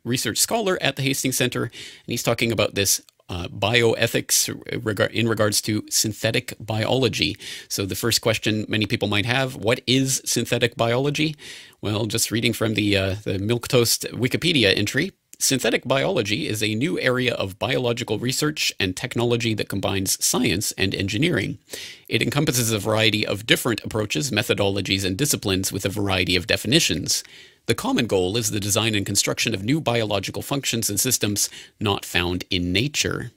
research scholar at the Hastings Center, and he's talking about this bioethics in regards to synthetic biology. So the first question many people might have, what is synthetic biology? Well, just reading from the Milquetoast Wikipedia entry, synthetic biology is a new area of biological research and technology that combines science and engineering. It encompasses a variety of different approaches, methodologies, and disciplines with a variety of definitions. The common goal is the design and construction of new biological functions and systems not found in nature.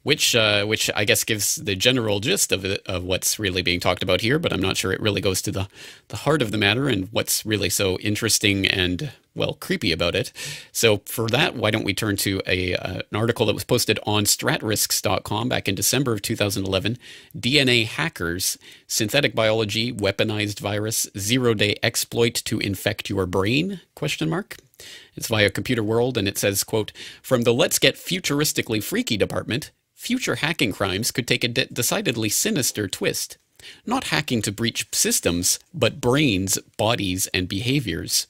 Which I guess gives the general gist of what's really being talked about here, but I'm not sure it really goes to the heart of the matter and what's really so interesting and, well, creepy about it. So for that, why don't we turn to an article that was posted on stratrisks.com back in December of 2011, DNA Hackers, Synthetic Biology, Weaponized Virus, Zero-Day Exploit to Infect Your Brain, ? It's via Computer World, and it says, quote, from the Let's Get Futuristically Freaky department, future hacking crimes could take a decidedly sinister twist. Not hacking to breach systems, but brains, bodies, and behaviors.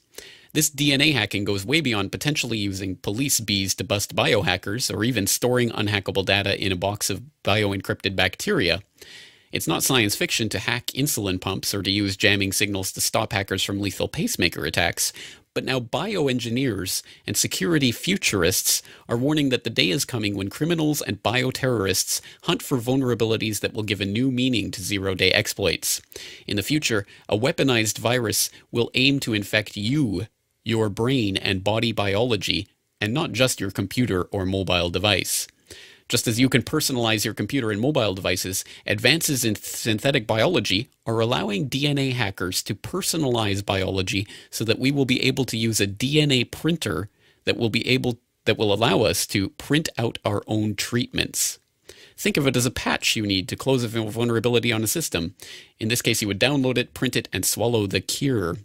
This DNA hacking goes way beyond potentially using police bees to bust biohackers or even storing unhackable data in a box of bioencrypted bacteria. It's not science fiction to hack insulin pumps or to use jamming signals to stop hackers from lethal pacemaker attacks. But now bioengineers and security futurists are warning that the day is coming when criminals and bioterrorists hunt for vulnerabilities that will give a new meaning to zero-day exploits. In the future, a weaponized virus will aim to infect you, your brain and body biology, and not just your computer or mobile device. Just as you can personalize your computer and mobile devices, advances in synthetic biology are allowing DNA hackers to personalize biology so that we will be able to use a DNA printer that will allow us to print out our own treatments. Think of it as a patch you need to close a vulnerability on a system. In this case, you would download it, print it, and swallow the cure.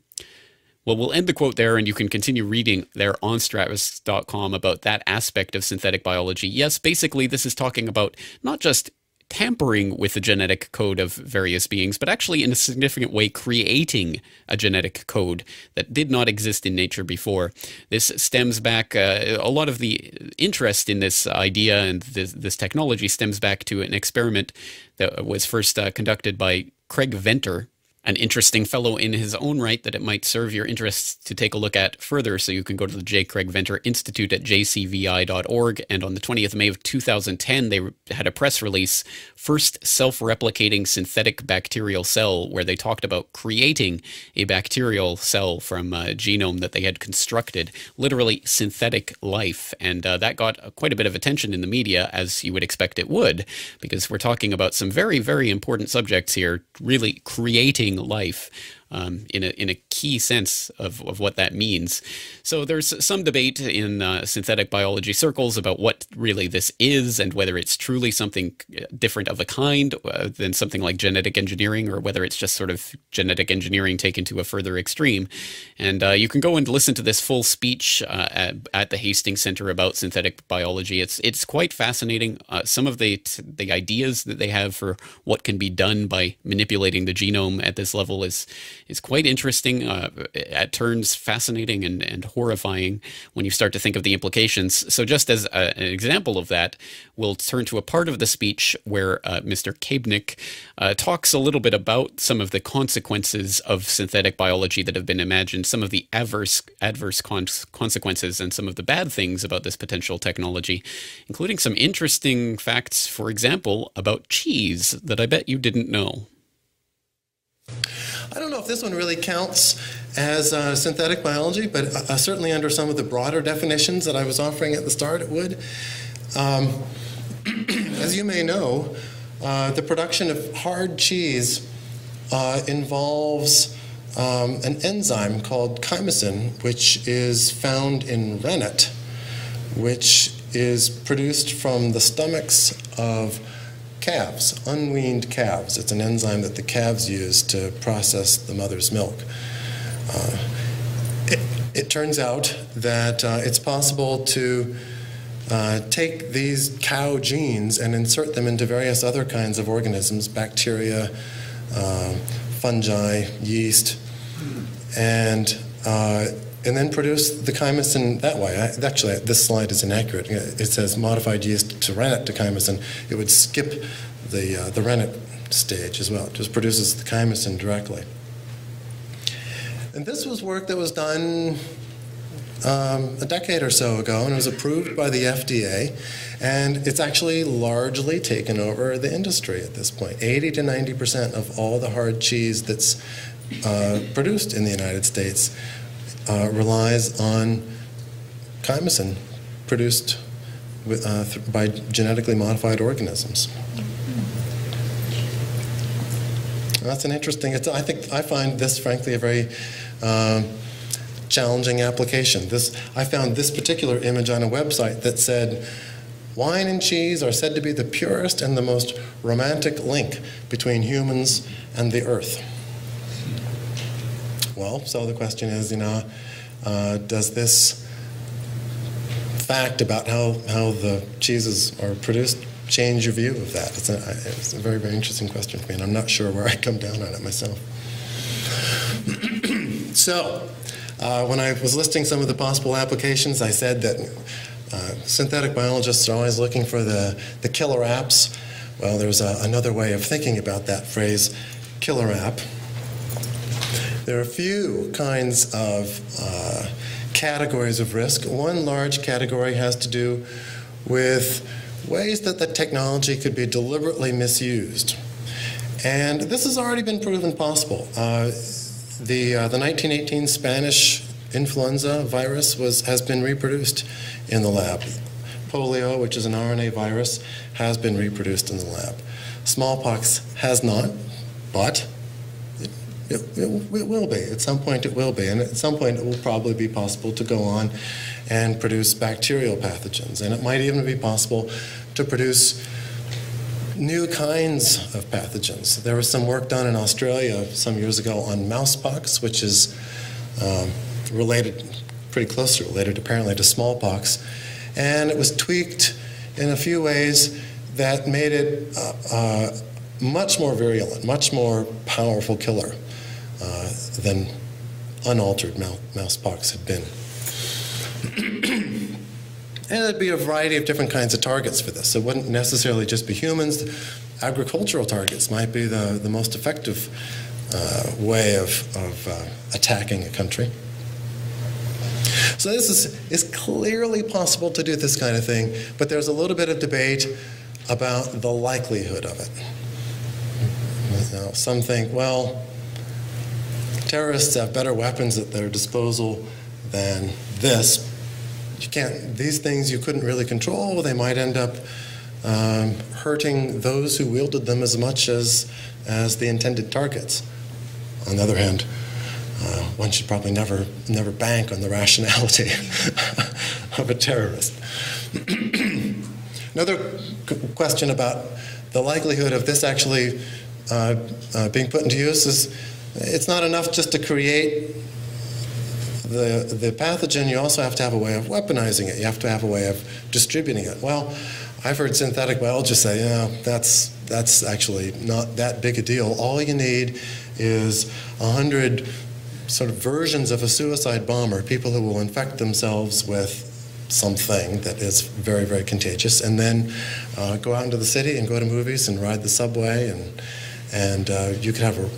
Well, we'll end the quote there, and you can continue reading there on stratrisks.com about that aspect of synthetic biology. Yes, basically, this is talking about not just tampering with the genetic code of various beings, but actually in a significant way creating a genetic code that did not exist in nature before. This stems back, a lot of the interest in this idea and this technology stems back to an experiment that was first conducted by Craig Venter, an interesting fellow in his own right that it might serve your interests to take a look at further. So you can go to the J. Craig Venter Institute at jcvi.org. And on the 20th of May of 2010, they had a press release, First Self-Replicating Synthetic Bacterial Cell, where they talked about creating a bacterial cell from a genome that they had constructed, literally synthetic life. And that got quite a bit of attention in the media, as you would expect it would, because we're talking about some very, very important subjects here, really creating life in a key sense of what that means. So there's some debate in synthetic biology circles about what really this is and whether it's truly something different of a kind than something like genetic engineering, or whether it's just sort of genetic engineering taken to a further extreme. And you can go and listen to this full speech at the Hastings Center about synthetic biology. It's quite fascinating. Some of the ideas that they have for what can be done by manipulating the genome at this level is quite interesting, at turns fascinating and horrifying when you start to think of the implications. So just as an example of that, we'll turn to a part of the speech where Mr. Kabnick talks a little bit about some of the consequences of synthetic biology that have been imagined, some of the adverse consequences and some of the bad things about this potential technology, including some interesting facts, for example, about cheese that I bet you didn't know. I don't know if this one really counts as synthetic biology, but certainly under some of the broader definitions that I was offering at the start, it would. As you may know, the production of hard cheese involves an enzyme called chymosin, which is found in rennet, which is produced from the stomachs of calves, unweaned calves. It's an enzyme that the calves use to process the mother's milk. It turns out that it's possible to take these cow genes and insert them into various other kinds of organisms, bacteria, fungi, yeast, and and then produce the chymosin that way. Actually, this slide is inaccurate. It says modified yeast to rennet to chymosin. It would skip the rennet stage as well. It just produces the chymosin directly. And this was work that was done a decade or so ago, and it was approved by the FDA, and it's actually largely taken over the industry at this point. 80 to 90% of all the hard cheese that's produced in the United States relies on chymosin produced by genetically modified organisms. That's an interesting. I find this, frankly, a very challenging application. I found this particular image on a website that said, wine and cheese are said to be the purest and the most romantic link between humans and the earth. Well, so the question is, does this fact about how the cheeses are produced change your view of that? It's a very, very interesting question for me, and I'm not sure where I come down on it myself. So, when I was listing some of the possible applications, I said that synthetic biologists are always looking for the killer apps. Well, there's another way of thinking about that phrase, killer app. There are a few kinds of categories of risk. One large category has to do with ways that the technology could be deliberately misused. And this has already been proven possible. The 1918 Spanish influenza virus has been reproduced in the lab. Polio, which is an RNA virus, has been reproduced in the lab. Smallpox has not, but it will be. At some point it will be. And at some point it will probably be possible to go on and produce bacterial pathogens. And it might even be possible to produce new kinds of pathogens. There was some work done in Australia some years ago on mousepox, which is pretty closely related apparently to smallpox. And it was tweaked in a few ways that made it much more virulent, much more powerful killer than unaltered mousepox had been. And there'd be a variety of different kinds of targets for this. It wouldn't necessarily just be humans. Agricultural targets might be the most effective way of attacking a country. So this is clearly possible to do this kind of thing, but there's a little bit of debate about the likelihood of it. Some think, well, terrorists have better weapons at their disposal than this. These things you couldn't really control. They might end up hurting those who wielded them as much as the intended targets. On the other hand, one should probably never bank on the rationality of a terrorist. Another question about the likelihood of this actually being put into use is it's not enough just to create the pathogen. You also have to have a way of weaponizing it. You have to have a way of distributing it. Well, I've heard synthetic biologists say, that's actually not that big a deal. All you need is 100 sort of versions of a suicide bomber, people who will infect themselves with something that is very, very contagious, and then go out into the city and go to movies and ride the subway, and you could have a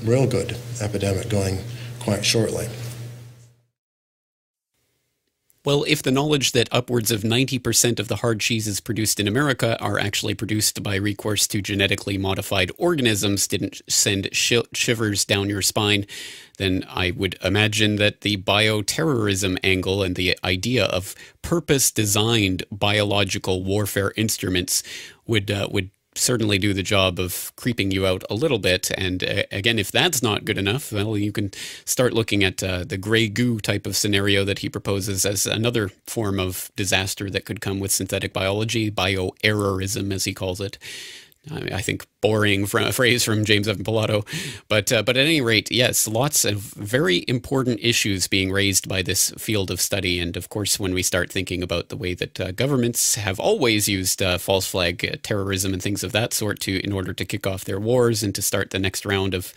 real good epidemic going quite shortly. Well, if the knowledge that upwards of 90% of the hard cheeses produced in America are actually produced by recourse to genetically modified organisms didn't send shivers down your spine, then I would imagine that the bioterrorism angle and the idea of purpose-designed biological warfare instruments would certainly do the job of creeping you out a little bit. And again, if that's not good enough, well, you can start looking at the gray goo type of scenario that he proposes as another form of disaster that could come with synthetic biology, bioerrorism, as he calls it. I think boring phrase from James Evan Pilato. But at any rate, yes, lots of very important issues being raised by this field of study. And of course, when we start thinking about the way that governments have always used false flag terrorism and things of that sort in order to kick off their wars and to start the next round of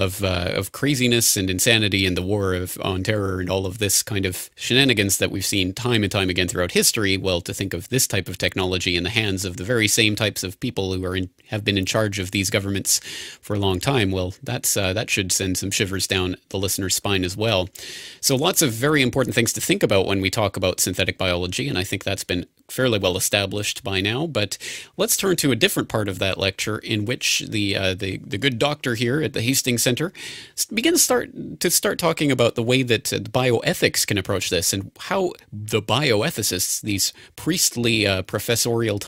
of craziness and insanity and the war on terror and all of this kind of shenanigans that we've seen time and time again throughout history. Well, to think of this type of technology in the hands of the very same types of people who have been in charge of these governments for a long time, well, that should send some shivers down the listener's spine as well. So lots of very important things to think about when we talk about synthetic biology, and I think that's been fairly well established by now. But let's turn to a different part of that lecture, in which the good doctor here at the Hastings Center begins to start talking about the way that bioethics can approach this, and how the bioethicists, these priestly professorial